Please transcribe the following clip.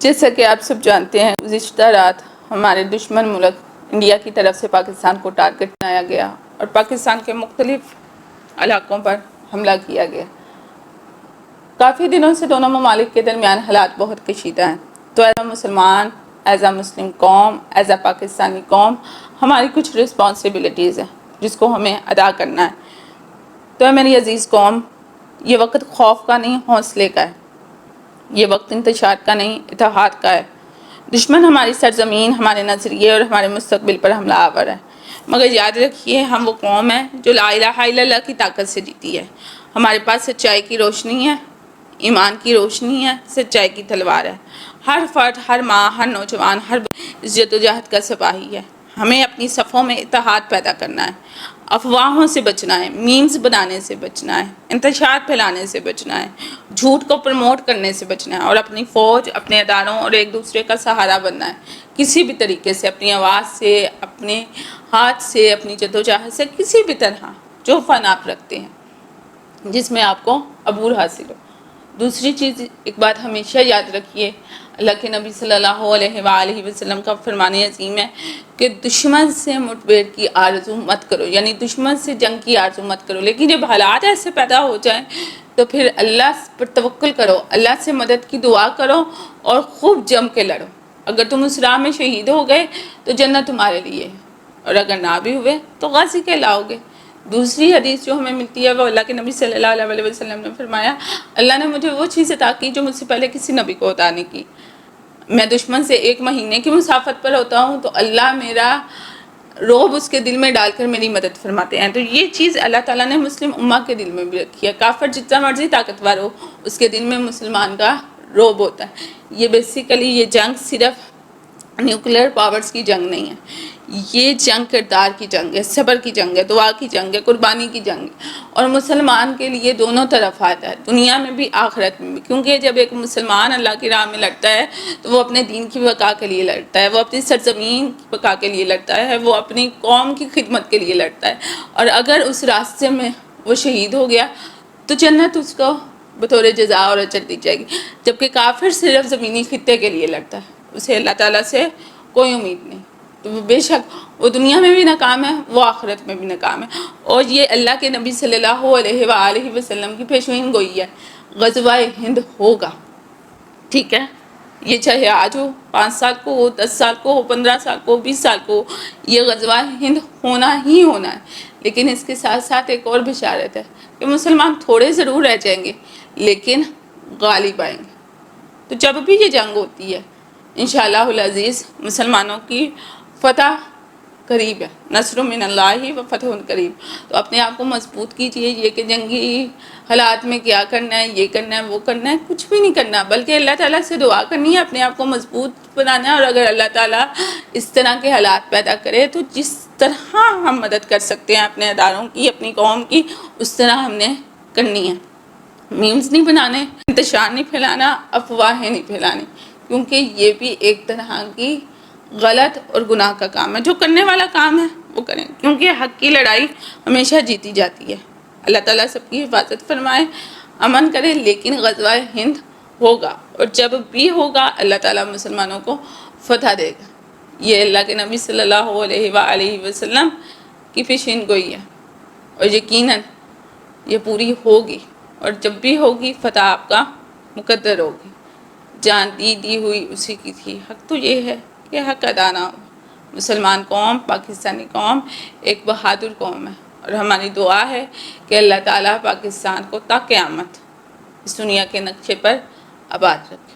جیسا کہ آپ سب جانتے ہیں، گزشتہ رات ہمارے دشمن ملک انڈیا کی طرف سے پاکستان کو ٹارگٹ بنایا گیا اور پاکستان کے مختلف علاقوں پر حملہ کیا گیا۔ کافی دنوں سے دونوں ممالک کے درمیان حالات بہت کشیدہ ہیں، تو ایز اے مسلمان، ایز اے مسلم قوم، ایز اے پاکستانی قوم، ہماری کچھ رسپانسبلٹیز ہیں جس کو ہمیں ادا کرنا ہے۔ تو میری عزیز قوم، یہ وقت خوف کا نہیں، حوصلے کا ہے۔ یہ وقت انتشار کا نہیں، اتحاد کا ہے۔ دشمن ہماری سرزمین، ہمارے نظریے اور ہمارے مستقبل پر حملہ آور ہے، مگر یاد رکھیے ہم وہ قوم ہے جو لا الہ الا اللہ کی طاقت سے جیتی ہے۔ ہمارے پاس سچائی کی روشنی ہے، ایمان کی روشنی ہے، سچائی کی تلوار ہے۔ ہر فرد، ہر ماں، ہر نوجوان، ہر اس جدوجہد کا سپاہی ہے۔ ہمیں اپنی صفوں میں اتحاد پیدا کرنا ہے، افواہوں سے بچنا ہے، میمز بنانے سے بچنا ہے، انتشار پھیلانے سے بچنا ہے، جھوٹ کو پروموٹ کرنے سے بچنا ہے، اور اپنی فوج، اپنے اداروں اور ایک دوسرے کا سہارا بننا ہے۔ کسی بھی طریقے سے، اپنی آواز سے، اپنے ہاتھ سے، اپنی جدوجہد سے، کسی بھی طرح جو فن آپ رکھتے ہیں جس میں آپ کو عبور حاصل ہو۔ دوسری چیز، ایک بات ہمیشہ یاد رکھیے، اللہ کے نبی صلی اللہ علیہ وآلہ وسلم کا فرمان عظیم ہے کہ دشمن سے مٹبیر کی آرزو مت کرو، یعنی دشمن سے جنگ کی آرزو مت کرو، لیکن جب حالات ایسے پیدا ہو جائیں تو پھر اللہ پر توکل کرو، اللہ سے مدد کی دعا کرو اور خوب جم کے لڑو۔ اگر تم اس راہ میں شہید ہو گئے تو جنت تمہارے لیے ہے، اور اگر نہ بھی ہوئے تو غازی کہلاؤ گے۔ دوسری حدیث جو ہمیں ملتی ہے وہ اللہ کے نبی صلی اللہ علیہ وسلم نے فرمایا، اللہ نے مجھے وہ چیز عطا کی جو مجھ سے پہلے کسی نبی کو عطا نہیں کی۔ میں دشمن سے 1 مہینے کی مسافت پر ہوتا ہوں تو اللہ میرا روب اس کے دل میں ڈال کر میری مدد فرماتے ہیں۔ تو یہ چیز اللہ تعالیٰ نے مسلم امہ کے دل میں بھی رکھی ہے۔ کافر جتنا مرضی طاقتور ہو، اس کے دل میں مسلمان کا روب ہوتا ہے۔ یہ بیسیکلی یہ جنگ صرف نیوکلیر پاورز کی جنگ نہیں ہے، یہ جنگ کردار کی جنگ ہے، صبر کی جنگ ہے، دعا کی جنگ ہے، قربانی کی جنگ ہے، اور مسلمان کے لیے دونوں طرف آتا ہے، دنیا میں بھی آخرت میں بھی، کیونکہ جب ایک مسلمان اللہ کی راہ میں لڑتا ہے تو وہ اپنے دین کی بقا کے لیے لڑتا ہے، وہ اپنی سرزمین کی بقا کے لیے لڑتا ہے، وہ اپنی قوم کی خدمت کے لیے لڑتا ہے، اور اگر اس راستے میں وہ شہید ہو گیا تو جنت اس کو بطور جزا اور اجر دی جائے گی۔ جبکہ کافر صرف زمینی خطے کے لیے لڑتا ہے، اسے اللہ تعالیٰ سے کوئی امید نہیں، تو وہ بے شک وہ دنیا میں بھی ناکام ہے، وہ آخرت میں بھی ناکام ہے۔ اور یہ اللہ کے نبی صلی اللہ علیہ وآلہ وسلم کی پیشین گوئی ہے، غزوہ ہند ہوگا، ٹھیک ہے؟ یہ چاہے آج ہو، 5 سال کو ہو، 10 سال کو ہو، 15 سال کو ہو، 20 سال کو ہو، یہ غزوہ ہند ہونا ہی ہونا ہے۔ لیکن اس کے ساتھ ساتھ ایک اور بشارت ہے کہ مسلمان تھوڑے ضرور رہ جائیں گے لیکن غالب آئیں گے۔ تو جب بھی یہ جنگ ہوتی ہے انشاءاللہ العزیز مسلمانوں کی فتح قریب ہے، نصر من اللہ و فتح قریب۔ تو اپنے آپ کو مضبوط کیجئے، یہ کہ جنگی حالات میں کیا کرنا ہے، یہ کرنا ہے، وہ کرنا ہے، کچھ بھی نہیں کرنا، بلکہ اللہ تعالیٰ سے دعا کرنی ہے، اپنے آپ کو مضبوط بنانا ہے، اور اگر اللہ تعالیٰ اس طرح کے حالات پیدا کرے تو جس طرح ہم مدد کر سکتے ہیں اپنے اداروں کی، اپنی قوم کی، اس طرح ہم نے کرنی ہے۔ میمز نہیں بنانے، انتشار نہیں پھیلانا، افواہیں نہیں پھیلانی، کیونکہ یہ بھی ایک طرح کی غلط اور گناہ کا کام ہے۔ جو کرنے والا کام ہے وہ کریں، کیونکہ حق کی لڑائی ہمیشہ جیتی جاتی ہے۔ اللہ تعالیٰ سب کی حفاظت فرمائے، امن کرے، لیکن غزوہ ہند ہوگا، اور جب بھی ہوگا اللہ تعالیٰ مسلمانوں کو فتح دے گا۔ یہ اللہ کے نبی صلی اللہ علیہ وآلہ وسلم کی پیشین گوئی ہے، اور یقیناً یہ پوری ہوگی، اور جب بھی ہوگی فتح آپ کا مقدر ہوگی۔ جان دی ہوئی اسی کی تھی، حق تو یہ ہے کہ حق ادا نہ ہو۔ مسلمان قوم، پاکستانی قوم ایک بہادر قوم ہے، اور ہماری دعا ہے کہ اللہ تعالیٰ پاکستان کو تا قیامت اس دنیا کے نقشے پر آباد رکھے۔